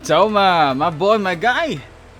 Thoma, my boy, my guy!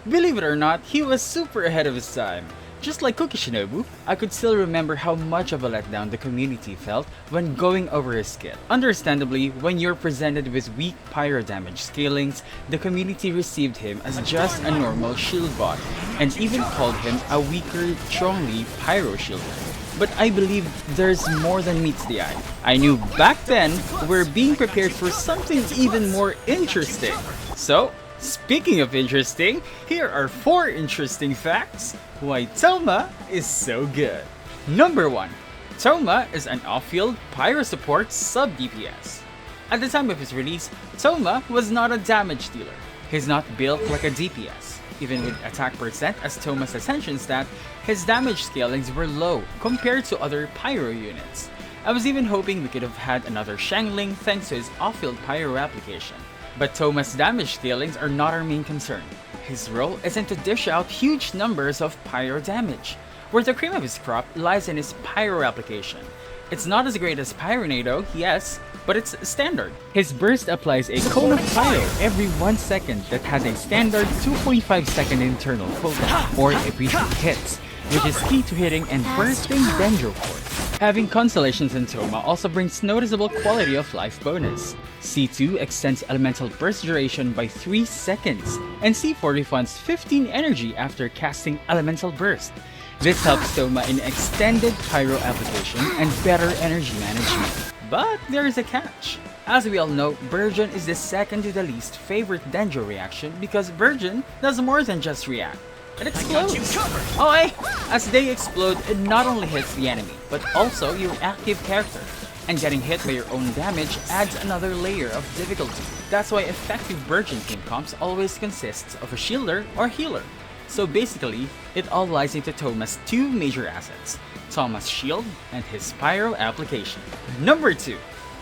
Believe it or not, he was super ahead of his time. Just like Cookie Shinobu, I could still remember how much of a letdown the community felt when going over his skill. Understandably, when you're presented with weak pyro damage scalings, the community received him as just a normal shield bot, and even called him a weaker, strongly pyro shielder. But I believe there's more than meets the eye. I knew back then we're being prepared for something even more interesting. So, speaking of interesting, here are 4 interesting facts why Thoma is so good. Number 1. Thoma is an off-field pyro support sub-DPS. At the time of his release, Thoma was not a damage dealer. He's not built like a DPS. Even with attack percent as Thoma's ascension stat, his damage scalings were low compared to other pyro units. I was even hoping we could have had another Shangling thanks to his off-field pyro application. But Thoma's damage scalings are not our main concern. His role isn't to dish out huge numbers of pyro damage, where the cream of his crop lies in his pyro application. It's not as great as Pyronado, yes, but it's standard. His burst applies a cone of pyro every 1 second that has a standard 2.5 second internal cooldown, or a brief hits, which is key to hitting and bursting Dendro cores. Having constellations in Thoma also brings noticeable quality of life bonus. C2 extends elemental burst duration by 3 seconds, and C4 refunds 15 energy after casting elemental burst. This helps Thoma in extended pyro application and better energy management. But there is a catch. As we all know, BURGEON is the second to the least favorite Dendro reaction because BURGEON does more than just react. It explodes! Oh hey! As they explode, it not only hits the enemy, but also your active character. And getting hit by your own damage adds another layer of difficulty. That's why effective BURGEON team comps always consists of a shielder or healer. So basically, it all lies into Thoma's 2 major assets, Thoma's shield and his pyro application. Number 2.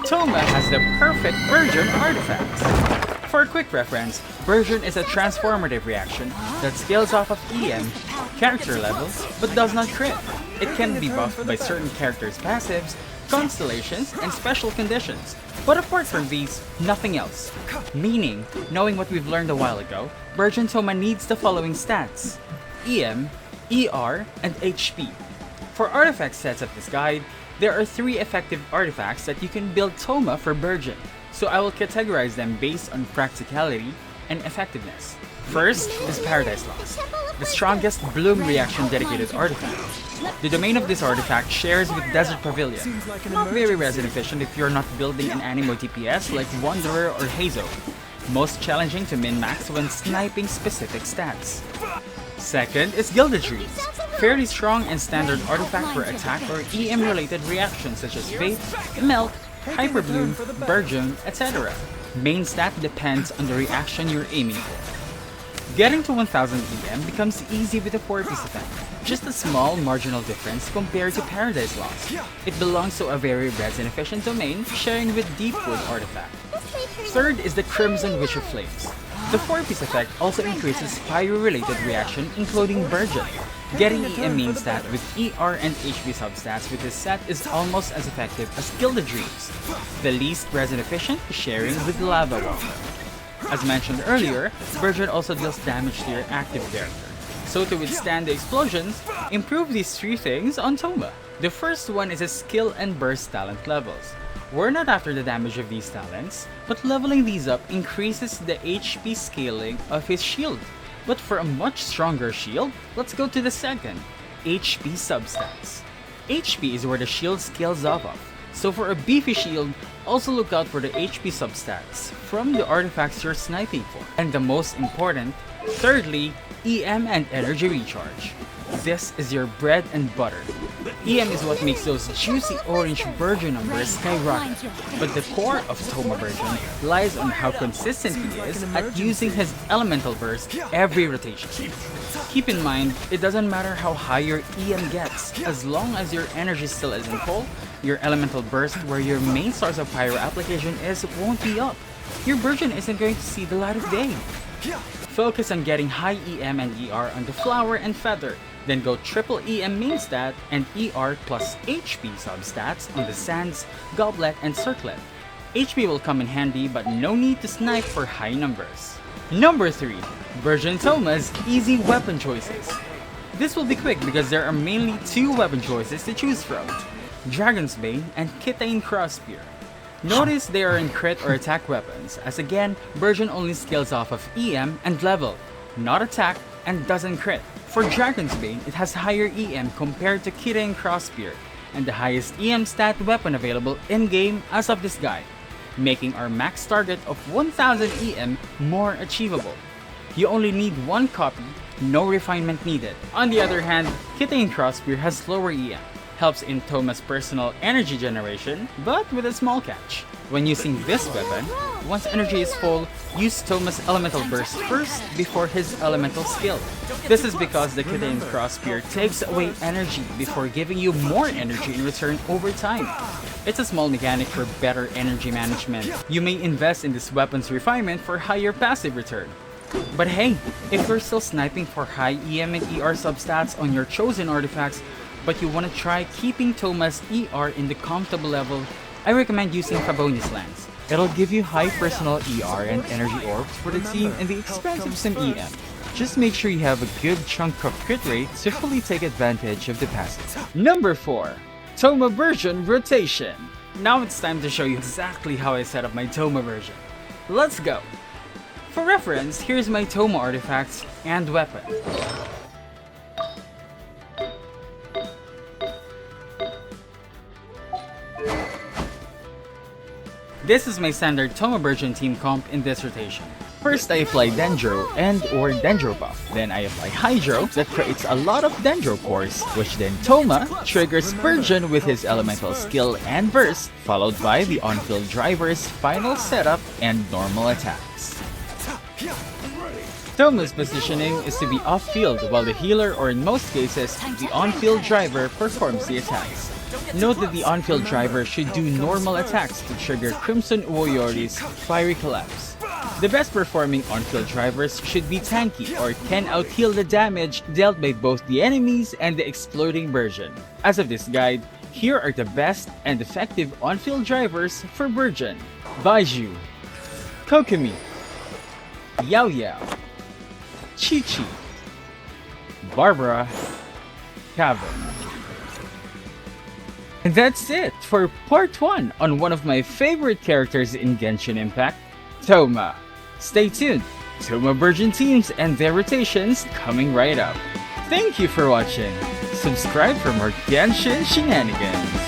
Thoma has the perfect BURGEON artifact. For a quick reference, BURGEON is a transformative reaction that scales off of EM, character levels, but does not crit. It can be buffed by certain characters' passives, constellations, and special conditions. But apart from these, nothing else. Meaning, knowing what we've learned a while ago, BURGEON Thoma needs the following stats: EM, ER, and HP. For artifact sets of this guide, there are 3 effective artifacts that you can build Thoma for BURGEON, so I will categorize them based on practicality and effectiveness. First is Paradise Lost, the strongest Bloom reaction dedicated artifact. The domain of this artifact shares with Desert Pavilion. Not very resin efficient if you're not building an animo DPS like Wanderer or Hazo. Most challenging to min-max when sniping specific stats. Second is Gilded, fairly strong and standard artifact for attack or EM related reactions such as Fate, Melt, Hyperbloom, BURGEON, etc. Main stat depends on the reaction you're aiming for. Getting to 1000 EM becomes easy with the 4-piece effect, just a small marginal difference compared to Paradise Lost. It belongs to a very resin efficient domain, sharing with Deepwood artifact. Third is the Crimson Witch of Flames. The 4-piece effect also increases pyro-related reaction including BURGEON. Getting EM main stat with ER and HP substats with this set is almost as effective as Gilded Dreams. The least resin efficient is sharing with Lava Wall. As mentioned earlier, BURGEON also deals damage to your active character. So to withstand the explosions, improve these 3 things on Thoma. The first one is his skill and burst talent levels. We're not after the damage of these talents, but leveling these up increases the HP scaling of his shield. But for a much stronger shield, let's go to the second, HP substats. HP is where the shield scales off of. So for a beefy shield, also look out for the HP substats from the artifacts you're sniping for. And the most important, thirdly, EM and energy recharge. This is your bread and butter. EM is what makes those juicy orange BURGEON numbers skyrocket. But the core of Thoma BURGEON lies on how consistent he is at using his elemental burst every rotation. Keep in mind, it doesn't matter how high your EM gets, as long as your energy still isn't full, your elemental burst where your main source of pyro application is won't be up. Your BURGEON isn't going to see the light of day. Focus on getting high EM and ER on the flower and feather, then go triple EM main stat and ER plus HP substats on the sands, goblet, and circlet. HP will come in handy but no need to snipe for high numbers. Number 3. BURGEON THOMA's easy weapon choices. This will be quick because there are mainly 2 weapon choices to choose from: Dragon's Bane and Kitane Crossspear. Notice they are in crit or attack weapons, as again, BURGEON only scales off of EM and level, not attack, and doesn't crit. For Dragon's Bane, it has higher EM compared to Kitane Crossspear, and the highest EM stat weapon available in-game as of this guide, making our max target of 1000 EM more achievable. You only need 1 copy, no refinement needed. On the other hand, Kitane Crossspear has lower EM, helps in Thoma's personal energy generation, but with a small catch. When using this weapon, once energy is full, use Thoma's elemental burst first before his elemental skill. This is because the Kitane Crossspear takes away energy before giving you more energy in return over time. It's a small mechanic for better energy management. You may invest in this weapon's refinement for higher passive return. But hey, if you're still sniping for high EM and ER substats on your chosen artifacts, but you want to try keeping Thoma's ER in the comfortable level, I recommend using Favonius Lance. It'll give you high personal ER and energy orbs for the team and the expense of some EM. Just make sure you have a good chunk of crit rate to fully take advantage of the passive. Number 4. Thoma version rotation. Now it's time to show you exactly how I set up my Thoma version. Let's go! For reference, here's my Thoma artifacts and weapon. This is my standard Thoma version team comp in this rotation. First, I apply Dendro and or Dendro buff. Then I apply Hydro that creates a lot of Dendro cores, which then Thoma triggers BURGEON with his elemental skill and burst, followed by the on-field driver's final setup and normal attacks. Thoma's positioning is to be off-field while the healer, or in most cases, the on-field driver, performs the attacks. Note that the on-field driver should do normal attacks to trigger Crimson Uoyori's Fiery Collapse. The best performing on-field drivers should be tanky or can out-heal the damage dealt by both the enemies and the exploding BURGEON. As of this guide, here are the best and effective on-field drivers for BURGEON: Baiju, Kokomi, Yao Yao, Chi Chi, Barbara, Cavern. And that's it for part 1 on one of my favorite characters in Genshin Impact, Thoma. Stay tuned, Thoma BURGEON teams and their rotations coming right up. Thank you for watching. Subscribe for more Genshin shenanigans.